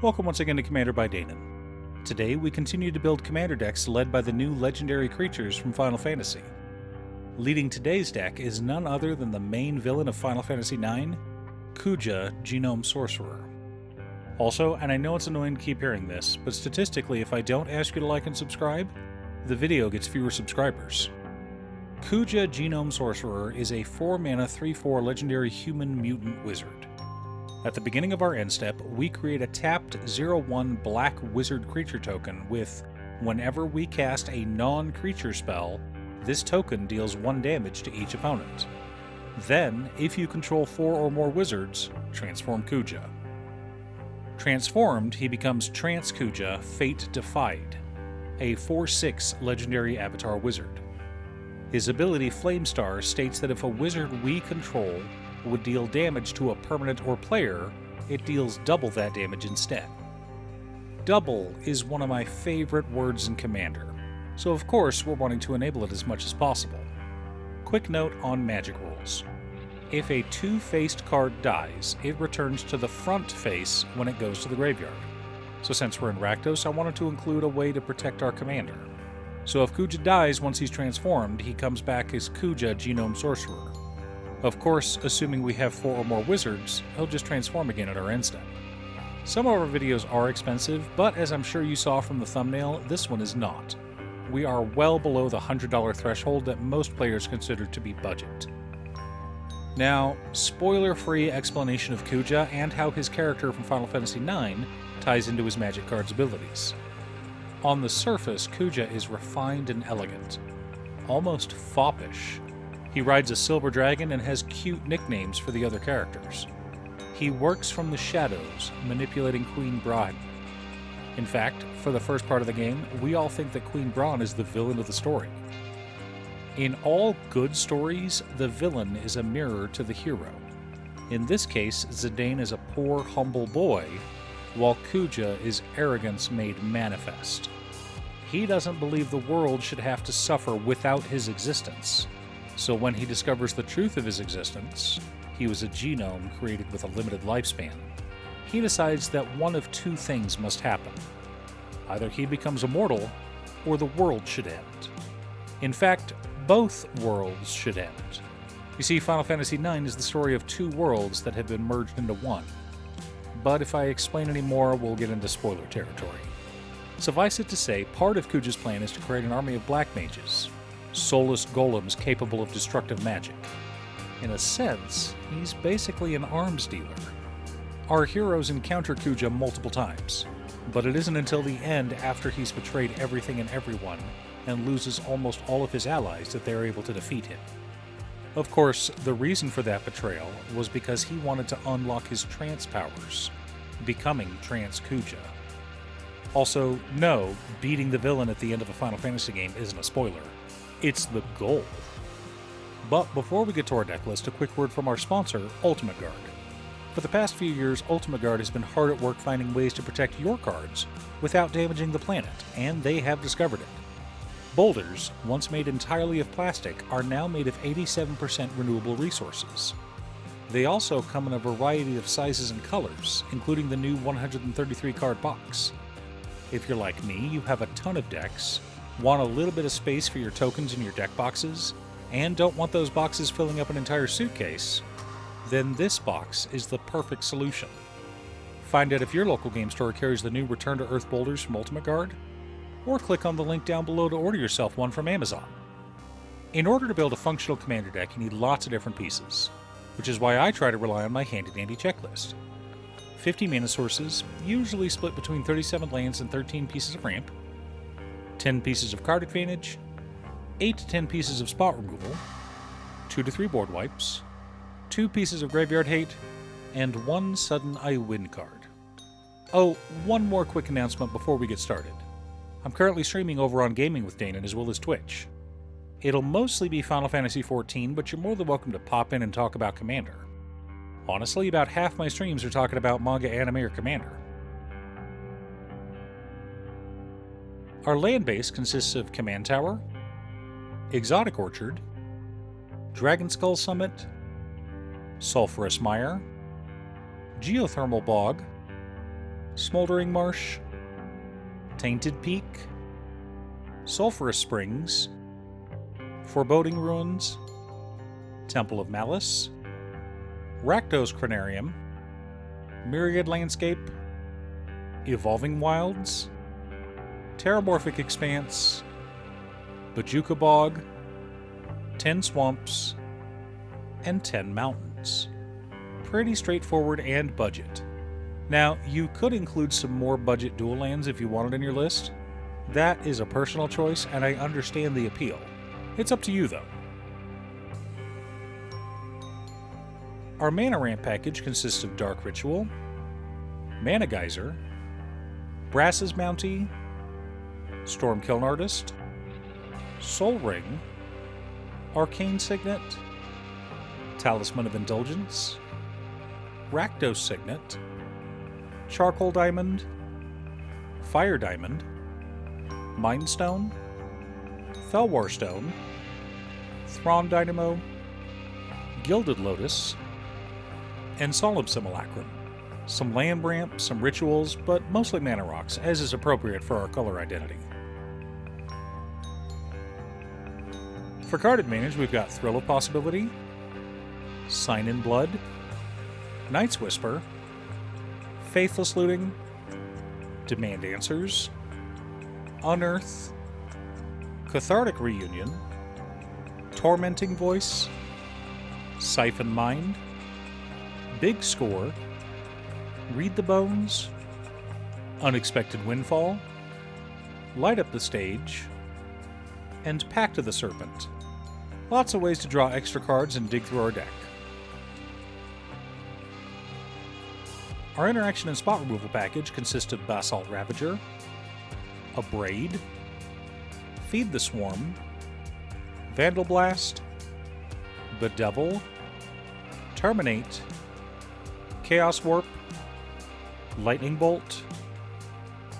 Welcome once again to Commander by Danon. Today we continue to build commander decks led by the new legendary creatures from Final Fantasy. Leading today's deck is none other than the main villain of Final Fantasy IX, Kuja, Genome Sorcerer. Also, and I know it's annoying to keep hearing this, but statistically if I don't ask you to like and subscribe, the video gets fewer subscribers. Kuja, Genome Sorcerer is a 4-mana 3/4 legendary human mutant wizard. At the beginning of our end step, we create a tapped 0/1 black wizard creature token with, whenever we cast a non-creature spell, this token deals 1 damage to each opponent. Then, if you control 4 or more wizards, transform Kuja. Transformed, he becomes Trance Kuja, Fate Defied, a 4/6 legendary avatar wizard. His ability Flamestar states that if a wizard we control would deal damage to a permanent or player, it deals double that damage instead. Double is one of my favorite words in Commander, so of course we're wanting to enable it as much as possible. Quick note on magic rules. If a 2-faced card dies, it returns to the front face when it goes to the graveyard. So since we're in Rakdos, I wanted to include a way to protect our commander. So if Kuja dies once he's transformed, he comes back as Kuja Genome Sorcerer. Of course, assuming we have 4 or more wizards, he'll just transform again at our end step. Some of our videos are expensive, but as I'm sure you saw from the thumbnail, this one is not. We are well below the $100 threshold that most players consider to be budget. Now, spoiler-free explanation of Kuja and how his character from Final Fantasy IX ties into his magic card's abilities. On the surface, Kuja is refined and elegant, almost foppish. He rides a silver dragon and has cute nicknames for the other characters. He works from the shadows, manipulating Queen Bride. In fact, for the first part of the game, we all think that Queen Braun is the villain of the story. In all good stories, the villain is a mirror to the hero. In this case, Zidane is a poor, humble boy, while Kuja is arrogance made manifest. He doesn't believe the world should have to suffer without his existence. So when he discovers the truth of his existence, he was a genome created with a limited lifespan, he decides that one of 2 things must happen. Either he becomes immortal, or the world should end. In fact, both worlds should end. You see, Final Fantasy IX is the story of 2 worlds that have been merged into one. But if I explain any more, we'll get into spoiler territory. Suffice it to say, part of Kuja's plan is to create an army of black mages, soulless golems capable of destructive magic. In a sense, he's basically an arms dealer. Our heroes encounter Kuja multiple times, but it isn't until the end, after he's betrayed everything and everyone and loses almost all of his allies, that they are able to defeat him. Of course, the reason for that betrayal was because he wanted to unlock his trance powers, becoming Trance Kuja. Also, no, beating the villain at the end of a Final Fantasy game isn't a spoiler. It's the goal. But before we get to our deck list, a quick word from our sponsor, Ultimate Guard. For the past few years, Ultimate Guard has been hard at work finding ways to protect your cards without damaging the planet, and they have discovered it. Boulders, once made entirely of plastic, are now made of 87% renewable resources. They also come in a variety of sizes and colors, including the new 133 card box. If you're like me, you have a ton of decks, want a little bit of space for your tokens in your deck boxes, and don't want those boxes filling up an entire suitcase, then this box is the perfect solution. Find out if your local game store carries the new Return to Earth boulders from Ultimate Guard, or click on the link down below to order yourself one from Amazon. In order to build a functional commander deck, you need lots of different pieces, which is why I try to rely on my handy-dandy checklist. 50 mana sources, usually split between 37 lands and 13 pieces of ramp, 10 pieces of card advantage, 8 to 10 pieces of spot removal, 2 to 3 board wipes, 2 pieces of graveyard hate, and 1 sudden I win card. Oh, one more quick announcement before we get started. I'm currently streaming over on Gaming with Danon as well as Twitch. It'll mostly be Final Fantasy XIV, but you're more than welcome to pop in and talk about Commander. Honestly, about half my streams are talking about manga, anime, or Commander. Our land base consists of Command Tower, Exotic Orchard, Dragon Skull Summit, Sulphurous Mire, Geothermal Bog, Smoldering Marsh, Tainted Peak, Sulphurous Springs, Foreboding Ruins, Temple of Malice, Rakdos Cranarium, Myriad Landscape, Evolving Wilds, Terramorphic Expanse, Bajuka Bog, 10 Swamps, and 10 Mountains. Pretty straightforward and budget. Now, you could include some more budget dual lands if you wanted in your list. That is a personal choice, and I understand the appeal. It's up to you, though. Our Mana Ramp package consists of Dark Ritual, Mana Geyser, Brass's Mountie, Stormkiln Artist, Soul Ring, Arcane Signet, Talisman of Indulgence, Rakdos Signet, Charcoal Diamond, Fire Diamond, Mind Stone, Felwar Stone, Thrawn Dynamo, Gilded Lotus, and Solemn Simulacrum. Some land ramp, some rituals, but mostly mana rocks, as is appropriate for our color identity. For card advantage, we've got Thrill of Possibility, Sign in Blood, Night's Whisper, Faithless Looting, Demand Answers, Unearth, Cathartic Reunion, Tormenting Voice, Siphon Mind, Big Score, Read the Bones, Unexpected Windfall, Light Up the Stage, and Pact of the Serpent. Lots of ways to draw extra cards and dig through our deck. Our interaction and spot removal package consists of Basalt Ravager, Abrade, Feed the Swarm, Vandal Blast, Bedevil, Terminate, Chaos Warp, Lightning Bolt,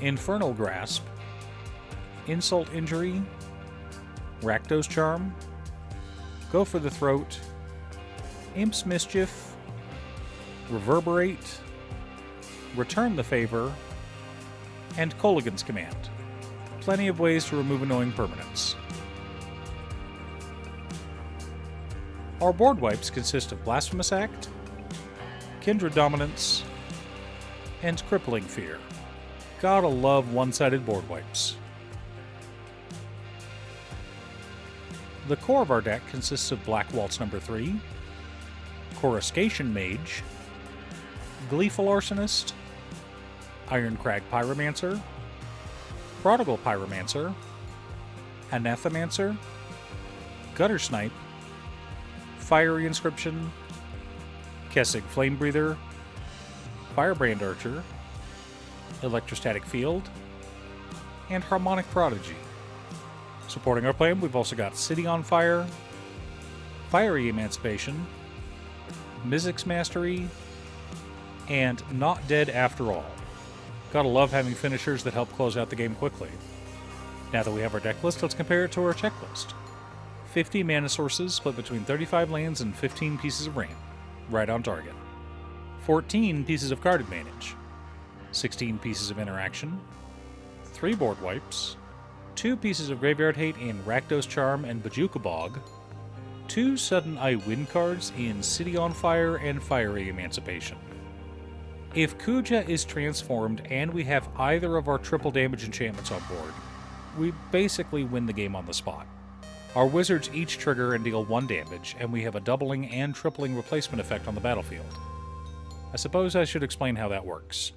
Infernal Grasp, Insult Injury, Rakdos Charm, Go for the Throat, Imp's Mischief, Reverberate, Return the Favor, and Kolaghan's Command. Plenty of ways to remove annoying permanents. Our board wipes consist of Blasphemous Act, Kindred Dominance, and Crippling Fear. Gotta love one-sided board wipes. The core of our deck consists of Black Waltz No. 3, Coruscation Mage, Gleeful Arsonist, Ironcrag Pyromancer, Prodigal Pyromancer, Anathemancer, Gutter Snipe, Fiery Inscription, Kessig Flamebreather, Firebrand Archer, Electrostatic Field, and Harmonic Prodigy. Supporting our plan, we've also got City on Fire, Fiery Emancipation, Mizzix Mastery, and Not Dead After All. Gotta love having finishers that help close out the game quickly. Now that we have our deck list, let's compare it to our checklist. 50 mana sources split between 35 lands and 15 pieces of ramp. Right on target. 14 pieces of card advantage. 16 pieces of interaction. 3 board wipes. 2 pieces of Graveyard Hate in Rakdos Charm and Bajuka Bog. 2 Sudden I Win cards in City on Fire and Fiery Emancipation. If Kuja is transformed and we have either of our triple damage enchantments on board, we basically win the game on the spot. Our wizards each trigger and deal 1 damage, and we have a doubling and tripling replacement effect on the battlefield. I suppose I should explain how that works.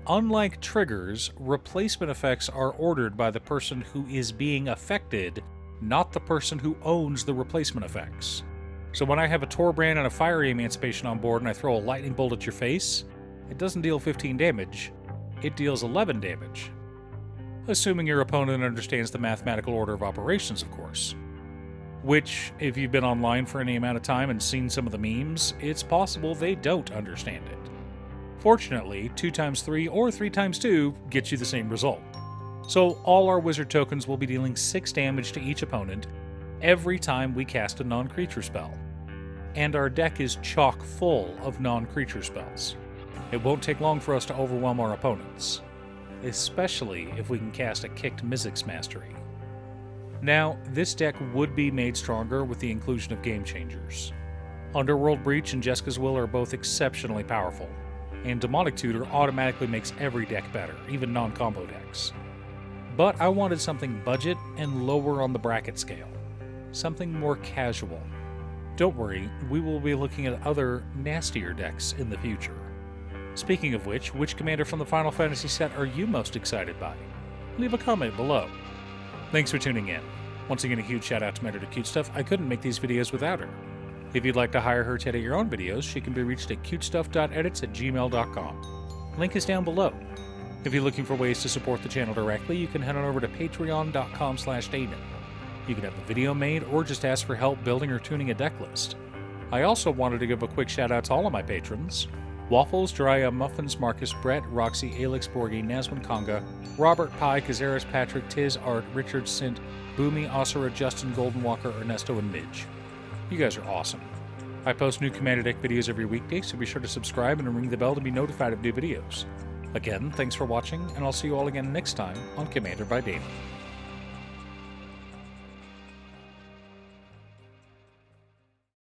Unlike triggers, replacement effects are ordered by the person who is being affected, not the person who owns the replacement effects. So when I have a Torbrand and a Fiery Emancipation on board and I throw a Lightning Bolt at your face, it doesn't deal 15 damage, it deals 11 damage. Assuming your opponent understands the mathematical order of operations, of course. Which, if you've been online for any amount of time and seen some of the memes, it's possible they don't understand it. Fortunately, 2x3 or 3x2 gets you the same result. So all our wizard tokens will be dealing 6 damage to each opponent every time we cast a non-creature spell. And our deck is chock full of non-creature spells. It won't take long for us to overwhelm our opponents, especially if we can cast a Kicked Mizzix Mastery. Now, this deck would be made stronger with the inclusion of Game Changers. Underworld Breach and Jeska's Will are both exceptionally powerful, and Demonic Tutor automatically makes every deck better, even non-combo decks. But I wanted something budget and lower on the bracket scale. Something more casual. Don't worry, we will be looking at other, nastier decks in the future. Speaking of which commander from the Final Fantasy set are you most excited by? Leave a comment below. Thanks for tuning in. Once again, a huge shout out to my editor Cutestuff. I couldn't make these videos without her. If you'd like to hire her to edit your own videos, she can be reached at cutestuff.edits@gmail.com. Link is down below. If you're looking for ways to support the channel directly, you can head on over to patreon.com/Daden. You can have a video made or just ask for help building or tuning a deck list. I also wanted to give a quick shout out to all of my patrons: Waffles, Jiraiya, Muffins, Marcus, Brett, Roxy, Alex, Borgi, Nazwin Konga, Robert, Pi, Kazaris, Patrick, Tiz, Art, Richard, Sint, Boomy, Osira, Justin, Golden Walker, Ernesto, and Midge. You guys are awesome. I post new Commander Deck videos every weekday, so be sure to subscribe and ring the bell to be notified of new videos. Again, thanks for watching, and I'll see you all again next time on Commander by Daden.